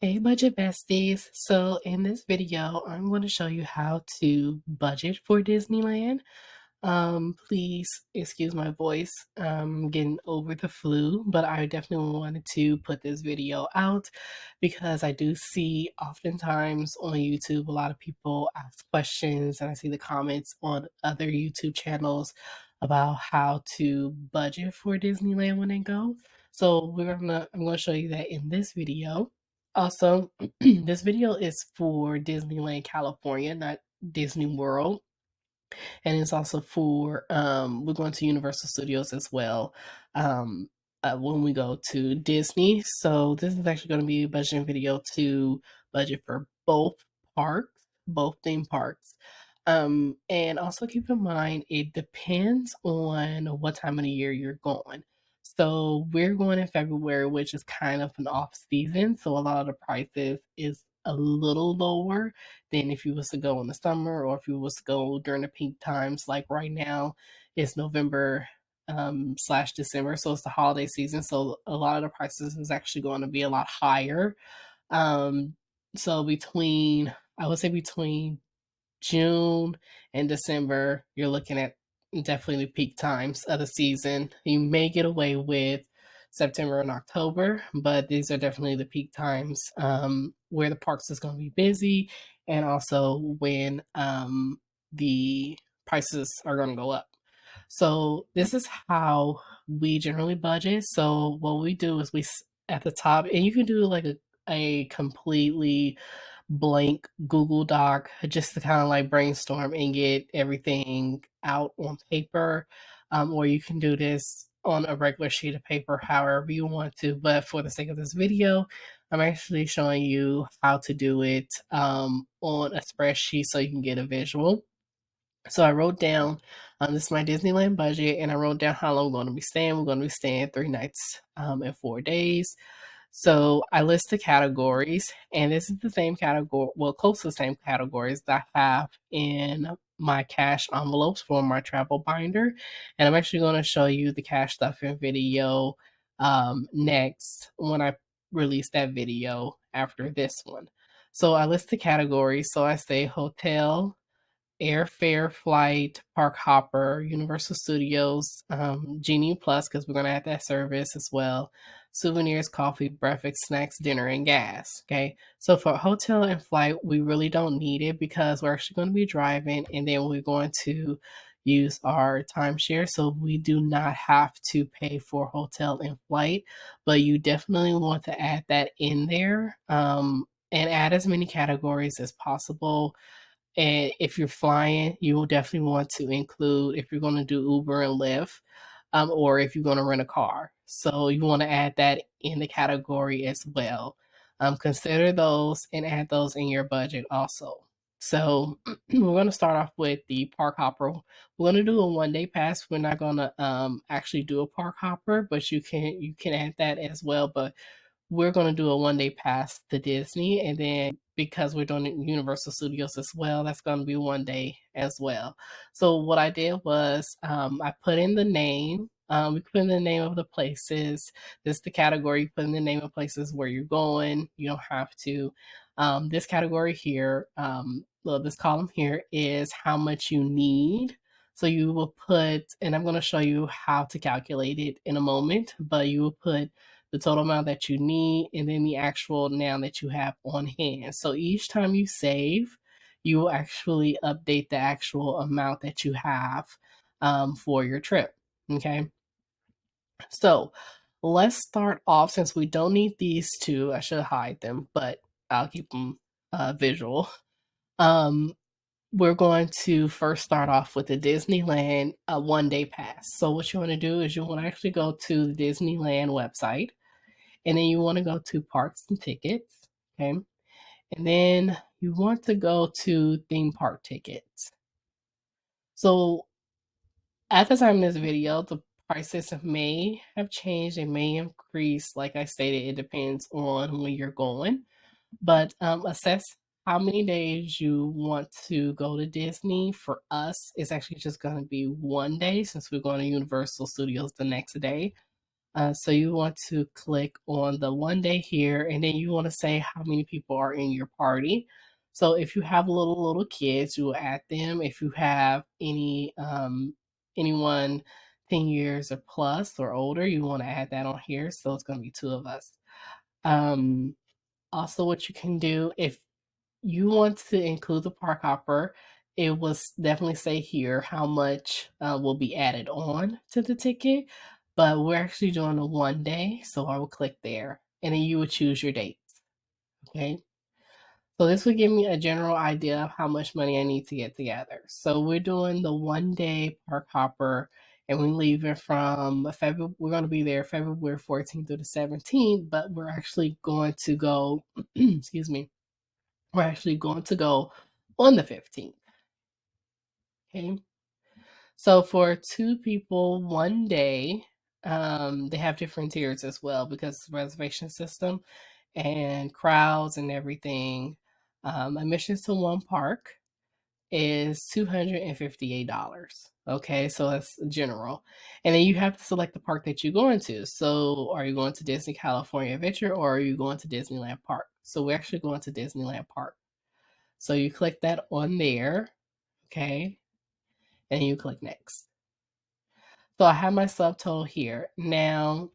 Hey budget besties. So in this video, I'm going to show you how to budget for Disneyland. Please excuse my voice. I'm getting over the flu, but I definitely wanted to put this video out because I do see oftentimes on YouTube a lot of people ask questions and I see the comments on other YouTube channels about how to budget for Disneyland when they go. So I'm gonna show you that in this video. Also, this video is for Disneyland, California, not Disney World. And it's also for we're going to Universal Studios as well when we go to Disney. So this is actually going to be a budgeting video to budget for both parks, both theme parks. And also keep in mind it depends on what time of the year you're going. So we're going in February, which is kind of an off season, so a lot of the prices is a little lower than if you was to go in the summer or if you was to go during the peak times. Like right now, it's November slash December, so it's the holiday season. So a lot of the prices is actually going to be a lot higher. Um, so I would say between June and December, you're looking at definitely the peak times of the season. You may get away with September and October, but these are definitely the peak times where the parks is going to be busy and also when the prices are going to go up. So this is how we generally budget. So what we do is at the top, and you can do like a completely blank Google Doc just to kind of like brainstorm and get everything out on paper. Or you can do this on a regular sheet of paper, however you want to. But for the sake of this video, I'm actually showing you how to do it on a spreadsheet so you can get a visual. So I wrote down, this is my Disneyland budget, and I wrote down how long we're going to be staying. We're going to be staying 3 nights and 4 days. So I list the categories, and this is the same category, well, close to the same categories that I have in my cash envelopes for my travel binder. And I'm actually going to show you the cash stuffing video next when I release that video after this one. So I list the categories. So I say hotel, airfare, flight, park hopper, Universal Studios, Genie Plus, because we're going to have that service as well. Souvenirs, coffee, breakfast, snacks, dinner, and gas. Okay. So for hotel and flight, we really don't need it because we're actually going to be driving and then we're going to use our timeshare. So we do not have to pay for hotel and flight, but you definitely want to add that in there and add as many categories as possible. And if you're flying, you will definitely want to include if you're going to do Uber and Lyft, or if you're going to rent a car. So you want to add that in the category as well. Consider those and add those in your budget also. So we're going to start off with the park hopper. We're going to do a 1 day pass. We're not going to actually do a park hopper, but you can add that as well. But we're going to do a 1 day pass to Disney, and then because we're doing Universal Studios as well, that's going to be 1 day as well. So what I did was I put in the name. We put in the name of the places. This is the category. You put in the name of places where you're going. You don't have to. This category here, well, this column here is how much you need. So you will put, and I'm going to show you how to calculate it in a moment, but you will put the total amount that you need, and then the actual now that you have on hand. So each time you save, you will actually update the actual amount that you have for your trip. Okay. So let's start off since we don't need these two. I should hide them, but I'll keep them visual. Um, we're going to first start off with the Disneyland 1 day pass. So what you want to do is you want to actually go to the Disneyland website, and then you want to go to parks and tickets, okay? And then you want to go to theme park tickets. So at the time of this video, the prices may have changed, they may increase. Like I stated, it depends on when you're going, but assess how many days you want to go to Disney. For us, it's actually just going to be 1 day since we're going to Universal Studios the next day. So you want to click on the 1 day here, and then you want to say how many people are in your party. So if you have little kids, you will add them. If you have anyone 10 years or plus or older, you want to add that on here. So it's going to be two of us. Um, Also, what you can do if you want to include the park hopper, it will definitely say here how much will be added on to the ticket, but we're actually doing a 1 day, so I will click there, and then you would choose your dates. Okay, so this would give me a general idea of how much money I need to get together. So we're doing the 1 day park hopper, and we're leaving from February. We're going to be there February 14th through the 17th, but we're actually going to go. Excuse me. We're actually going to go on the 15th. Okay. So for two people, 1 day, they have different tiers as well because it's a reservation system and crowds and everything. Admissions to one park is $258. Okay, so that's general. And then you have to select the park that you're going to. So are you going to Disney California Adventure or are you going to Disneyland Park? So we're actually going to Disneyland Park. So you click that on there, okay, and you click next. So I have my subtotal here. Now,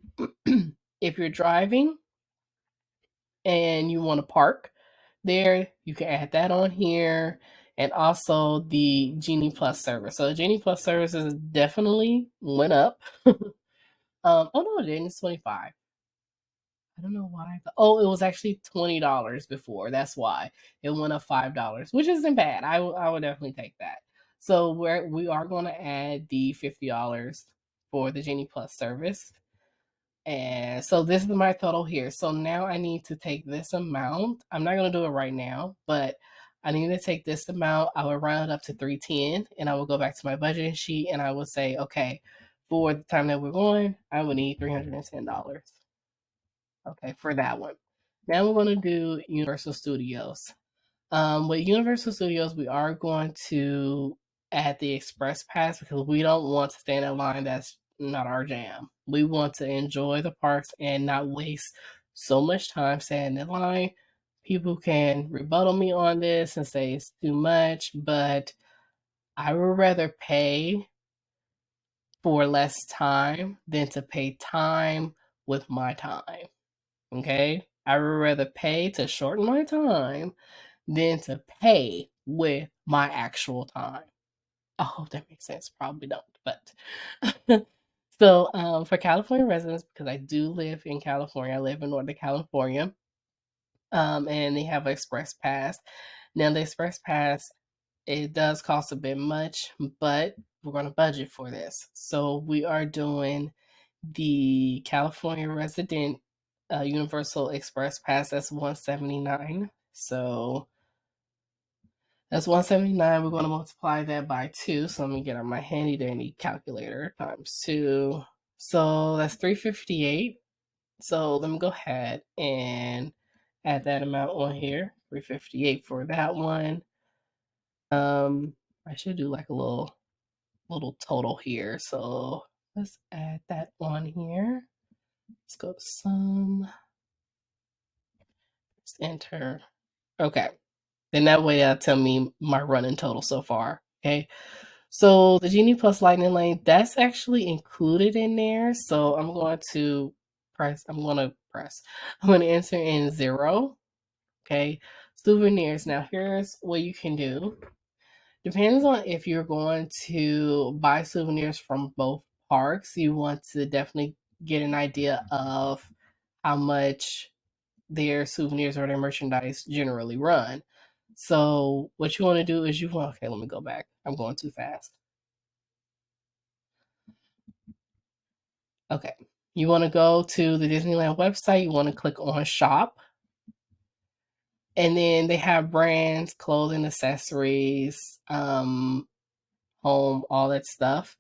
if you're driving and you want to park there, you can add that on here. And also the Genie Plus service. So the Genie Plus services definitely went up. Oh no, it didn't. It's 25. I don't know why. Oh, it was actually $20 before. That's why it went up $5, which isn't bad. I would definitely take that. So we are going to add the $50 for the Genie Plus service, and so this is my total here. So now I need to take this amount. I'm not going to do it right now, but I need to take this amount. I will round it up to 310, and I will go back to my budgeting sheet, and I will say, okay, for the time that we're going, I will need $310. Okay, for that one. Now we're going to do Universal Studios. With Universal Studios, we are going to add the Express Pass because we don't want to stand in line. That's not our jam. We want to enjoy the parks and not waste so much time standing in line. People can rebuttal me on this and say it's too much, but I would rather pay for less time than to pay time with my time. Okay? I would rather pay to shorten my time than to pay with my actual time. I hope that makes sense. Probably don't, but so for California residents, because I do live in California, I live in Northern California, and they have an Express Pass. Now the Express Pass, it does cost a bit much, but we're going to budget for this. So we are doing the California resident Universal Express Pass. That's $179. So that's 179. We're going to multiply that by 2. So let me get on my handy dandy calculator times 2. So that's 358. So let me go ahead and add that amount on here. 358 for that one. I should do like a little total here. So let's add that on here. Let's go to sum. Let's enter. Okay. Then that way that'll tell me my running total so far. Okay. So the Genie Plus Lightning Lane, that's actually included in there. So I'm going to enter in 0. Okay. Souvenirs. Now here's what you can do. Depends on if you're going to buy souvenirs from both parks. You want to definitely get an idea of how much their souvenirs or their merchandise generally run. So what you want to do is okay, let me go back. I'm going too fast. Okay. You want to go to the Disneyland website. You want to click on shop. And then they have brands, clothing, accessories, home, all that stuff.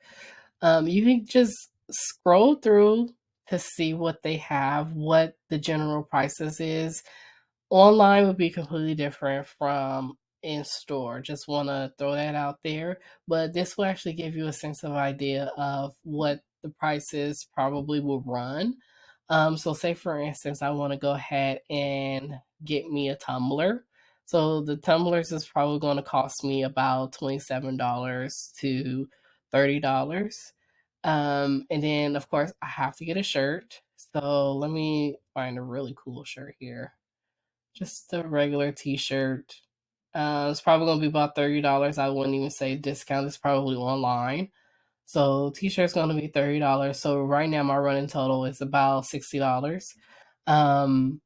You can just scroll through to see what they have, what the general prices is. Online would be completely different from in store. Just want to throw that out there. But this will actually give you a sense of idea of what the prices probably will run. So say for instance, I want to go ahead and get me a tumbler. So the tumblers is probably going to cost me about $27 to $30. And then of course I have to get a shirt. So let me find a really cool shirt here. Just a regular t-shirt. It's probably gonna be about $30. I wouldn't even say discount. It's probably online. So t-shirt's gonna be $30. So right now my running total is about $60. Um,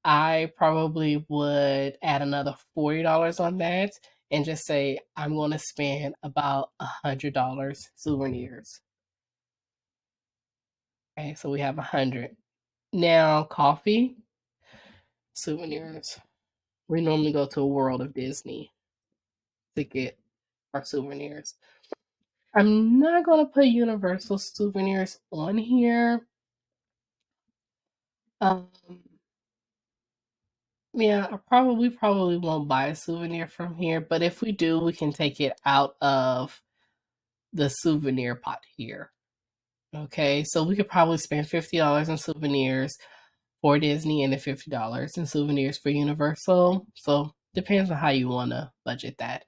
I probably would add another $40 on that and just say I'm gonna spend about $100 souvenirs. Okay, so we have 100. Now coffee, souvenirs. We normally go to a World of Disney to get our souvenirs. I'm not gonna put Universal souvenirs on here. Um, yeah, probably won't buy a souvenir from here, but if we do, we can take it out of the souvenir pot here. Okay, so we could probably spend $50 in souvenirs for Disney and then $50 in souvenirs for Universal. So depends on how you want to budget that.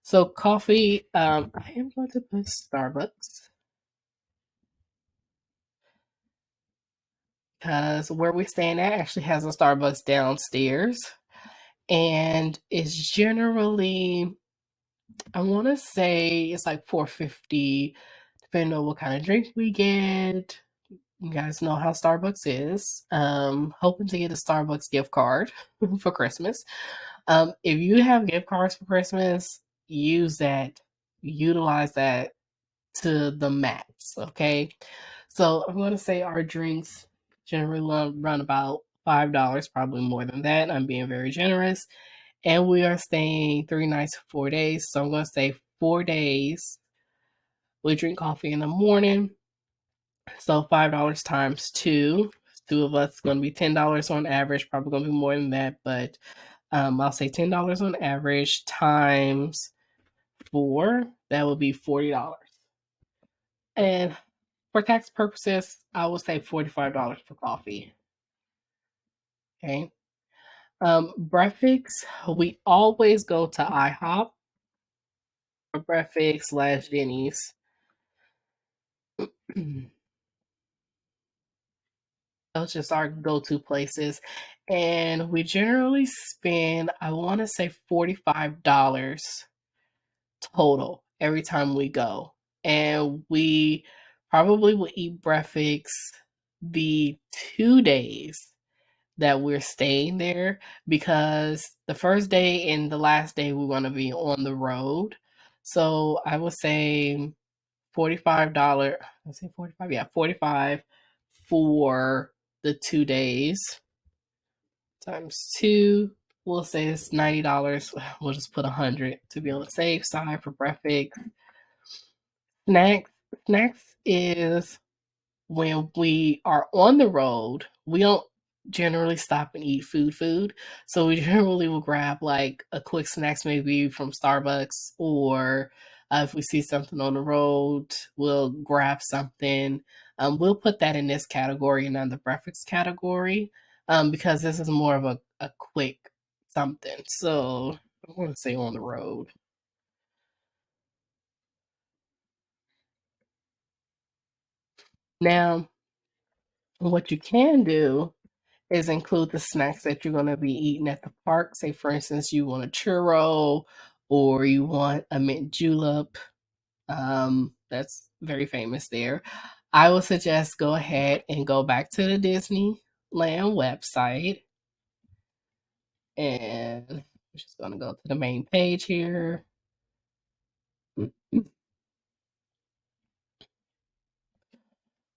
So coffee, I am going to put Starbucks because where we're staying at actually has a Starbucks downstairs, and it's generally, I want to say it's like 450, depending on what kind of drink we get. You guys know how Starbucks is. Hoping to get a Starbucks gift card for Christmas. If you have gift cards for Christmas, use that, utilize that to the max. Okay, so I'm going to say our drinks generally run about $5, probably more than that. I'm being very generous, and we are staying 3 nights, 4 days. So I'm going to say 4 days. We drink coffee in the morning, so $5 times two. Two of us going to be $10 on average. Probably going to be more than that, but I'll say $10 on average times four. That would be $40. And for tax purposes, I would say $45 for coffee. Okay. Breakfast, we always go to IHOP for breakfast slash Denny's. Those just our go-to places. And we generally spend, I want to say $45 total every time we go. And we probably will eat breakfast the 2 days that we're staying there, because the first day and the last day we're going to be on the road. So I would say $45. Let's say 45. Yeah, 45 for the 2 days times two. We'll say it's $90. We'll just put 100 to be on the safe side for breakfast. Snacks. Snacks is when we are on the road, we don't generally stop and eat food. So we generally will grab like a quick snacks, maybe from Starbucks, or if we see something on the road, we'll grab something. We'll put that in this category and not the breakfast category, because this is more of a quick something. So I want to say on the road. Now, what you can do is include the snacks that you're going to be eating at the park. Say, for instance, you want a churro or you want a mint julep. That's very famous there. I would suggest go ahead and go back to the Disneyland website. And I'm just going to go to the main page here.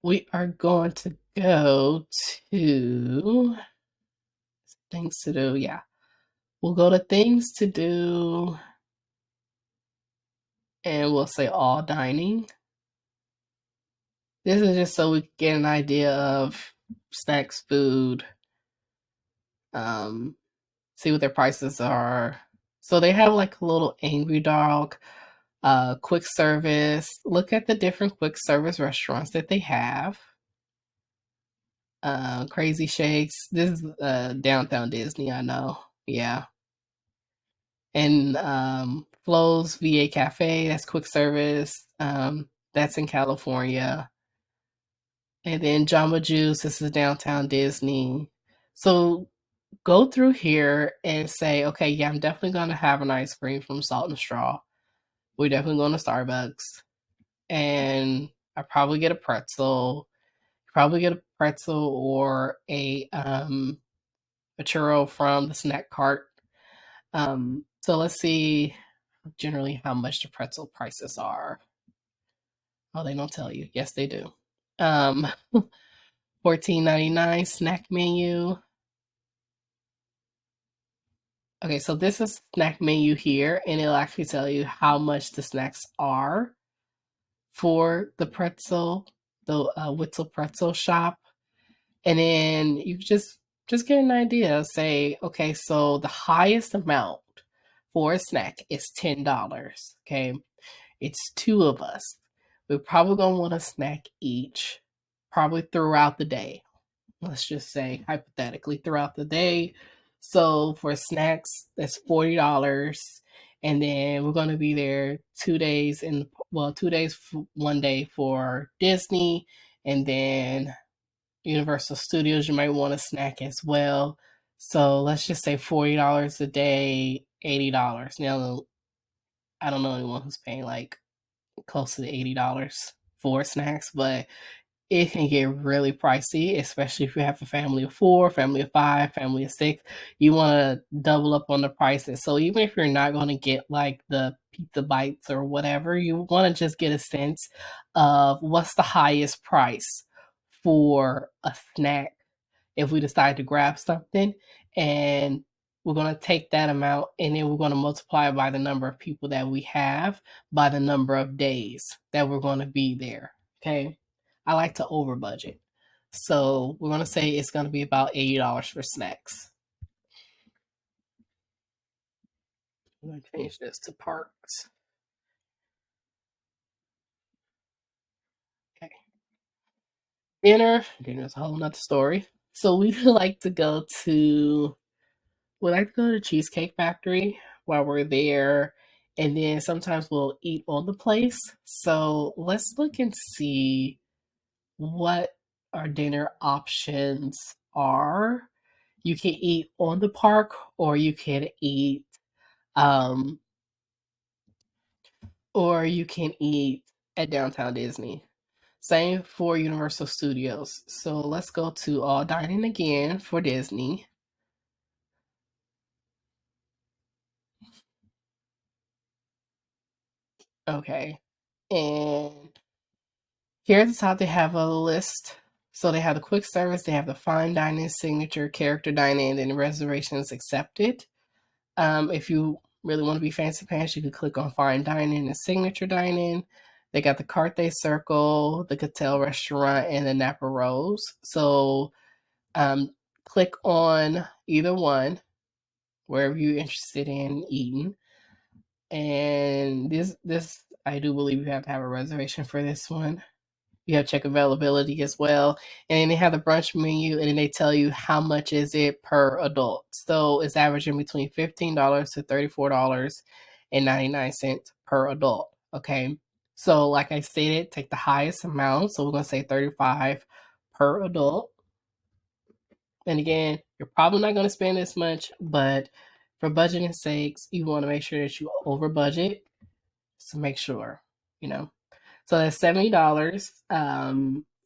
We are going to go to things to do. Yeah. We'll go to things to do and we'll say all dining. This is just so we can get an idea of snacks, food, see what their prices are. So they have like a little angry dog Quick service. Look at the different quick service restaurants that they have. Crazy Shakes. This is Downtown Disney, I know. Yeah. And Flo's VA Cafe, that's quick service. That's in California. And then Jamba Juice, this is Downtown Disney. So go through here and say, okay, yeah, I'm definitely going to have an ice cream from Salt and Straw. We're definitely going to Starbucks. And I probably get a pretzel. Probably get a pretzel or a churro from the snack cart. So let's see generally how much the pretzel prices are. Oh, they don't tell you. Yes, they do. Um, 14.99 snack menu. Okay, so this is snack menu here, and it'll actually tell you how much the snacks are for the pretzel, the Witzel pretzel shop. And then you just get an idea. Say, okay, so the highest amount for a snack is $10. Okay, it's two of us. We're probably gonna want a snack each, probably throughout the day. Let's just say hypothetically throughout the day. So for snacks, that's $40. And then we're gonna be there 2 days in well, 2 days, 1 day for Disney, and then Universal Studios, you might want a snack as well. So let's just say $40 a day, $80. Now, I don't know anyone who's paying like close to the $80 for snacks, but it can get really pricey, especially if you have a family of four, family of five, family of six. You want to double up on the prices. So even if you're not going to get like the pizza bites or whatever, you want to just get a sense of what's the highest price for a snack if we decide to grab something, and we're going to take that amount and then we're going to multiply it by the number of people that we have by the number of days that we're going to be there. Okay, I like to over budget, so we're going to say it's going to be about $80 for snacks. I'm going to change this to parks. Okay, dinner's a whole nother story. So we like to go to we like to go to the Cheesecake Factory while we're there, and then sometimes we'll eat on the place. So let's look and see what our dinner options are. You can eat on the park, or you can eat, um, or you can eat at Downtown Disney. Same for Universal Studios. So let's go to all dining again for Disney. Okay. And here at the top, they have a list. So they have the quick service, they have the fine dining, signature, character dining, and then reservations accepted. If you really want to be fancy pants, you could click on fine dining and signature dining. They got the Carthay Circle, the Cattell Restaurant, and the Napa Rose. So um, click on either one, wherever you're interested in eating. And this I do believe you have to have a reservation for this one. You have to check availability as well. And then they have the brunch menu, and then they tell you how much is it per adult. So it's averaging between $15 to $34.99 per adult. Okay. So like I stated, take the highest amount. So we're gonna say 35 per adult. And again, you're probably not gonna spend this much, but for budgeting sakes, you want to make sure that you over budget. So make sure, you know. So that's $70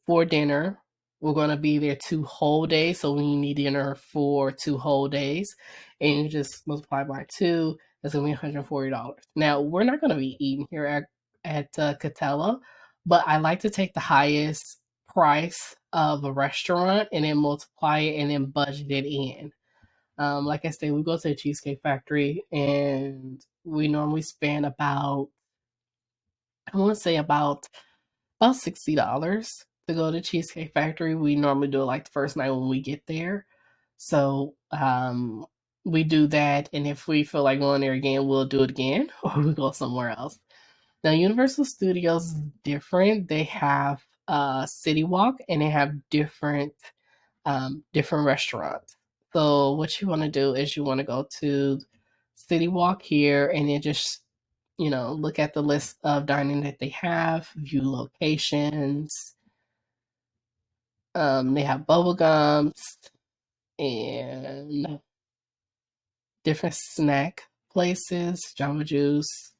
for dinner. We're gonna be there 2 whole days, so we need dinner for 2 whole days, and you just multiply by two. That's gonna be $140. Now we're not gonna be eating here at Catella, but I like to take the highest price of a restaurant and then multiply it and then budget it in. Like I said, we go to the Cheesecake Factory and we normally spend about I want to say about $60 to go to Cheesecake Factory. We normally do it like the first night when we get there. So we do that, and if we feel like going there again, we'll do it again, or we go somewhere else. Now, Universal Studios is different. They have City Walk and they have different restaurants. So what you want to do is you want to go to City Walk here and then just look at the list of dining that they have, view locations. They have bubble gums and different snack places, Jamba Juice.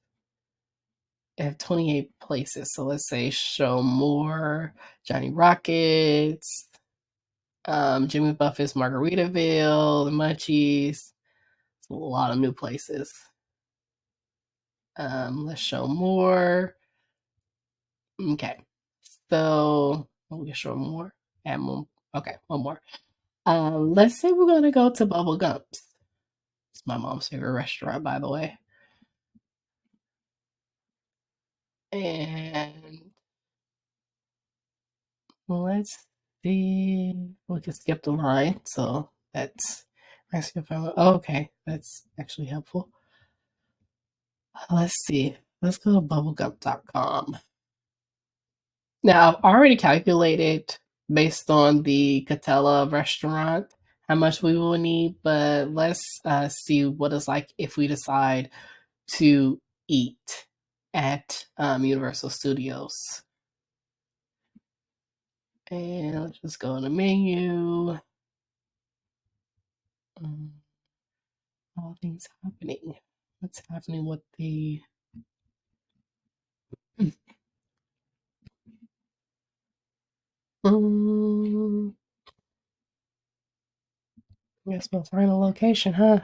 They have 28 places. So let's say Show More, Johnny Rockets, Jimmy Buffett's Margaritaville, the Munchies. A lot of new places. Let's show more. Okay. So we can show more. Add more. Okay, one more. Let's say we're gonna go to Bubble Gumps. It's my mom's favorite restaurant, by the way. And let's see. We can skip the line. So that's okay, that's actually helpful. Let's see. Let's go to bubblegum.com. Now, I've already calculated based on the Catella restaurant how much we will need, but let's see what it's like if we decide to eat at Universal Studios. And let's just go to the menu. All things happening. What's happening with the I guess we'll find a location, huh?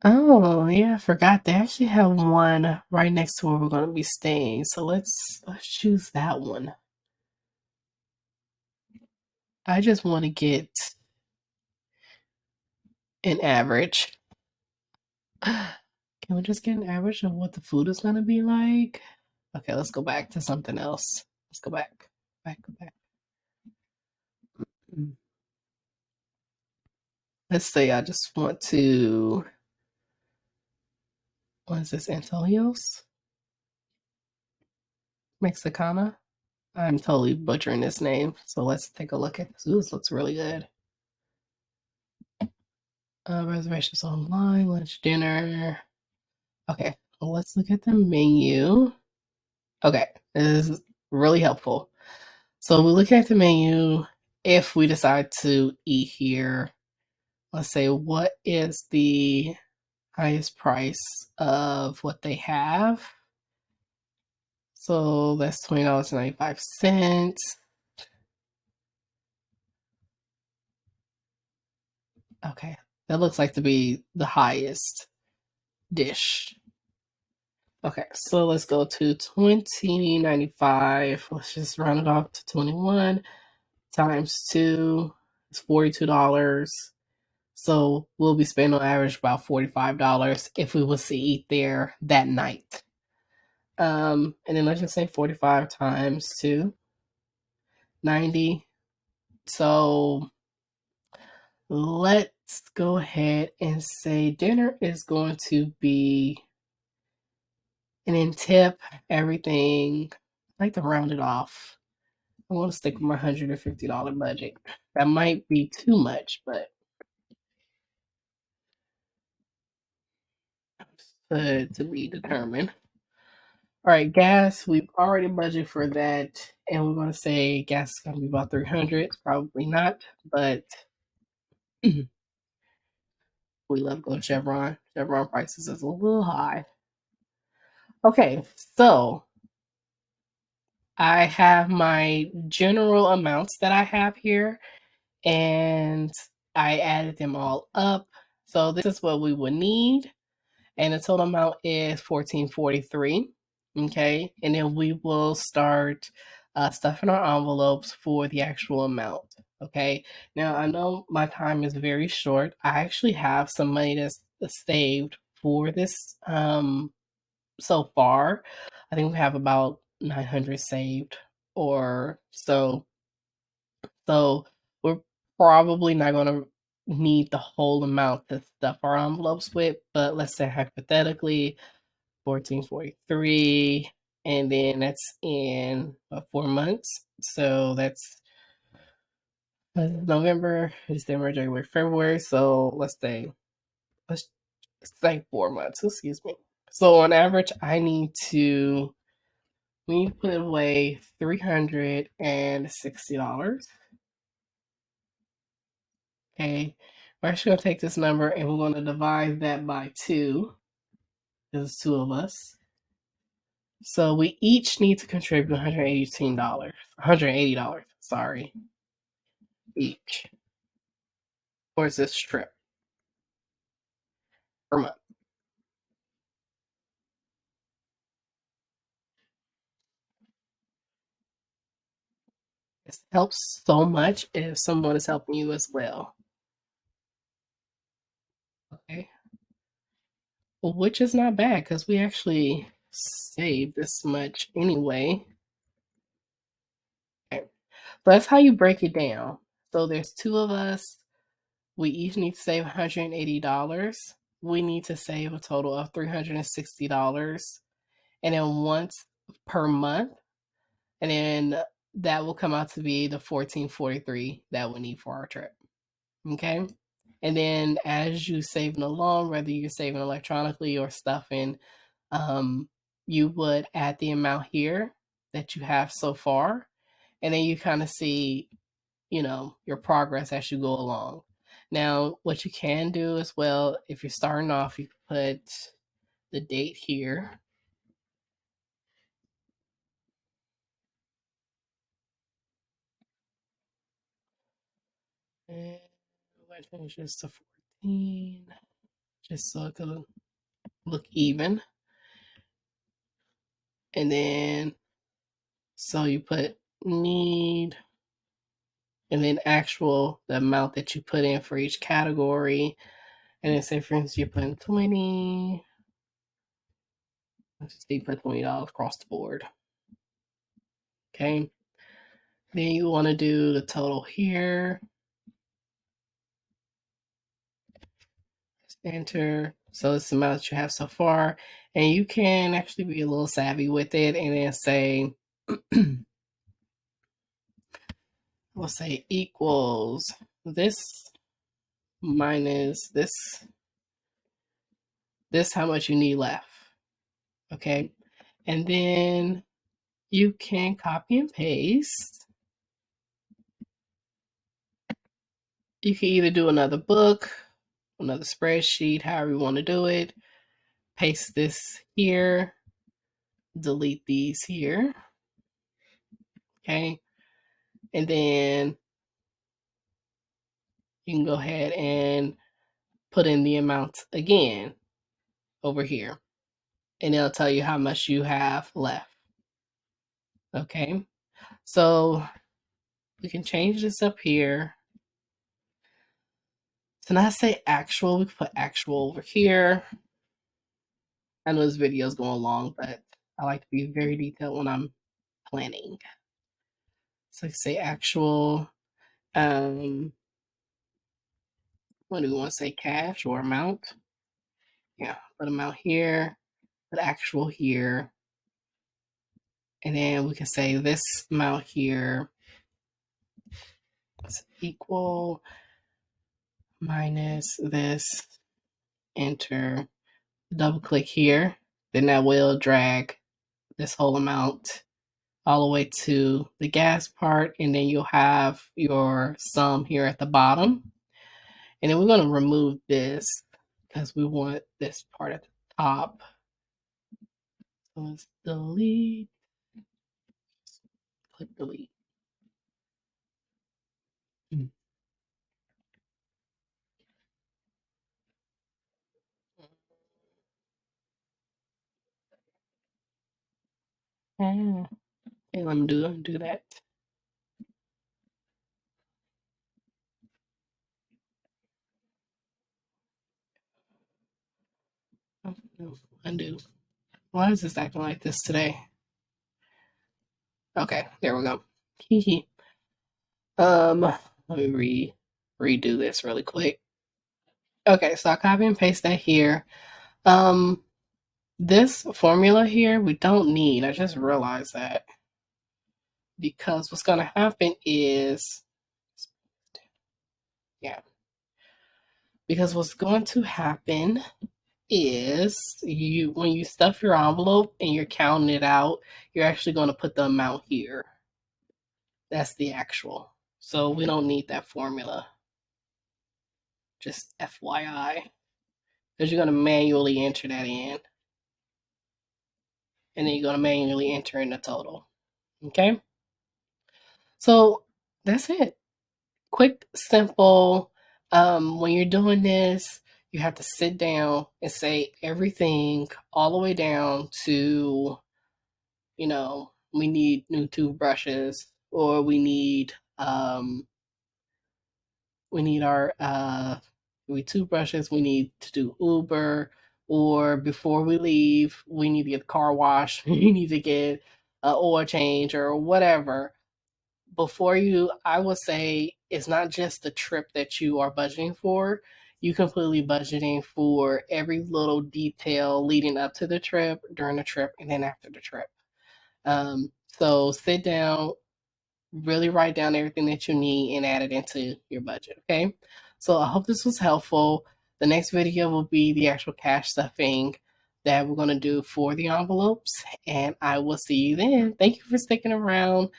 Oh, yeah, I forgot. They actually have one right next to where we're going to be staying. So let's choose that one. I just want to get an average. Can we just get an average of what the food is going to be like? Okay, let's go back to something else. Let's go back. Go back. Let's say I just want to, what is this, Antonio's? Mexicana? I'm totally butchering this name. So let's take a look at this. Ooh, this looks really good. Reservations online, lunch, dinner. Okay, well, let's look at the menu. Okay, this is really helpful. So we look at the menu. If we decide to eat here, let's say what is the highest price of what they have? So that's $20.95. Okay, that looks like to be the highest dish. Okay, so let's go to $20.95. Let's just round it off to 21 times 2 is $42. So we'll be spending on average about $45 if we was to eat there that night. And then let's just say 45 times 2, 90. So let's go ahead and say dinner is going to be, and then tip everything. I like to round it off. I want to stick with my $150 budget. That might be too much, but to be determined. All right, gas. We've already budgeted for that, and we're going to say gas is going to be about 300. Probably not, but we love going Chevron. Chevron prices is a little high. Okay, so I have my general amounts that I have here, and I added them all up. So this is what we would need, and the total amount is $14.43. Okay, and then we will start stuffing our envelopes for the actual amount. Okay, now I know my time is very short. I actually have some money that's saved for this so far. I think we have about 900 saved or so. So we're probably not going to need the whole amount to stuff our envelopes with, but let's say hypothetically, 1443, and then that's in 4 months. So that's November, December, January, February. So let's say 4 months. Excuse me. So on average, we need to put away $360. Okay, we're actually gonna take this number and we're gonna divide that by two. There's two of us. So we each need to contribute $180, sorry, each towards this trip per month. It helps so much if someone is helping you as well. Okay. Well, which is not bad because we actually save this much anyway. Okay. So that's how you break it down. So there's two of us. We each need to save $180. We need to save a total of $360. And then once per month, and then that will come out to be the 1443 that we need for our trip. Okay. And then as you saving along, whether you're saving electronically or stuffing, you would add the amount here that you have so far, and then you kind of see, your progress as you go along. Now, what you can do as well, if you're starting off, you can put the date here. And let's change this to 14, just so it could look even. And then, so you put need, and then actual, the amount that you put in for each category. And then say, for instance, you're putting 20. Let's just say you put $20 across the board. Okay. Then you want to do the total here. Enter. So it's the amount that you have so far. And you can actually be a little savvy with it and then say, we'll say equals this minus this how much you need left. Okay. And then you can copy and paste. You can either do another book, another spreadsheet, however you want to do it. Paste this here, delete these here. Okay. And then you can go ahead and put in the amounts again over here. And it'll tell you how much you have left. Okay. So we can change this up here. To not say actual, we can put actual over here. I know this video is going long, but I like to be very detailed when I'm planning. So say actual. What do we want to say? Cash or amount? Yeah, put amount here, put actual here. And then we can say this amount here is equal minus this, enter, double click here. Then that will drag this whole amount all the way to the gas part. And then you'll have your sum here at the bottom. And then we're going to remove this because we want this part at the top. So let's delete, click delete. Okay, let me do that. Oh, no, undo. Why is this acting like this today? Okay, there we go. Let me redo this really quick. Okay, so I copy and paste that here. This formula here, we don't need. I just realized that. Because what's going to happen is, yeah, because what's going to happen is when you stuff your envelope and you're counting it out, you're actually going to put the amount here. That's the actual. So we don't need that formula. Just FYI. Because you're going to manually enter that in. And then you're going to manually enter in the total. Okay? So that's it. Quick, simple. When you're doing this, you have to sit down and say everything all the way down to, we need new toothbrushes, or we need our we toothbrushes, we need to do Uber, or before we leave, we need to get the car wash, we need to get an oil change or whatever. Before you, I would say it's not just the trip that you are budgeting for. You completely budgeting for every little detail leading up to the trip, during the trip, and then after the trip. So sit down, really write down everything that you need and add it into your budget. Okay. So I hope this was helpful. The next video will be the actual cash stuffing that we're going to do for the envelopes, and I will see you then. Thank you for sticking around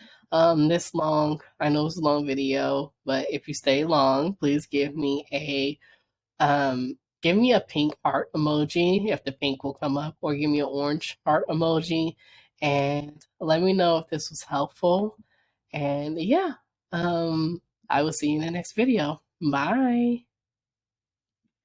this long. I know it's a long video, but if you stay long, please give me a pink heart emoji if the pink will come up, or give me an orange heart emoji, and let me know if this was helpful. And yeah, I will see you in the next video. Bye.